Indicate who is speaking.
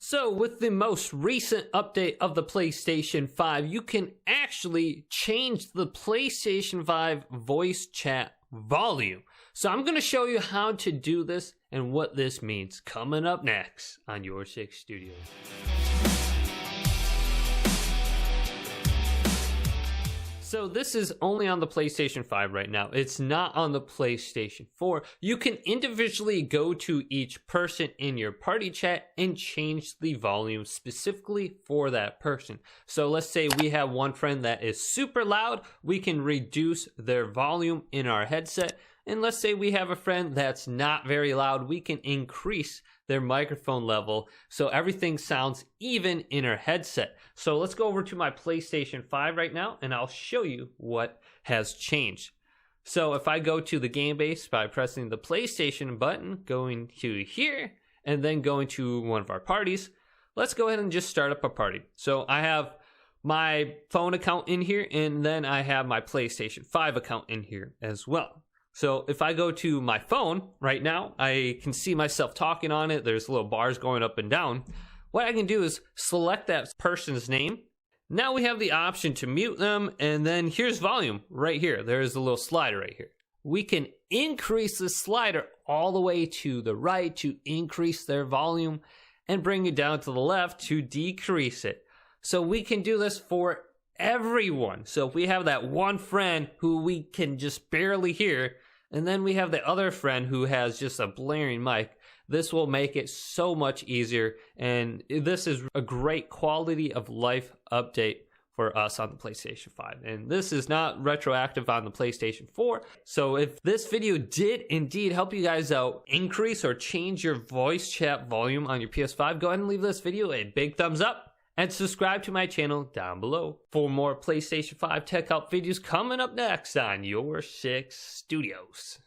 Speaker 1: So with the most recent update of the PlayStation 5, you can actually change the PlayStation 5 voice chat volume. So I'm going to show you how to do this and what this means coming up next on YourSix Studios. So this is only on the PlayStation 5 right now. It's not on the PlayStation 4. You can individually go to each person in your party chat and change the volume specifically for that person. So let's say we have one friend that is super loud. We can reduce their volume in our headset. And let's say we have a friend that's not very loud. We can increase their microphone level so everything sounds even in our headset. So let's go over to my PlayStation 5 right now and I'll show you what has changed. So if I go to the game base by pressing the PlayStation button, going to here, and then going to one of our parties, let's go ahead and just start up a party. So I have my phone account in here, and then I have my PlayStation 5 account in here as well. So if I go to my phone right now, I can see myself talking on it. There's little bars going up and down. What I can do is select that person's name. Now we have the option to mute them, and then here's volume right here. There's a little slider right here. We can increase the slider all the way to the right to increase their volume and bring it down to the left to decrease it. So we can do this for everyone. So if we have that one friend who we can just barely hear, and then we have the other friend who has just a blaring mic, this will make it so much easier. And this is a great quality of life update for us on the PlayStation 5. And this is not retroactive on the PlayStation 4. So if this video did indeed help you guys out, increase or change your voice chat volume on your PS5, go ahead and leave this video a big thumbs up. And subscribe to my channel down below for more PlayStation 5 tech help videos coming up next on YourSix Studios.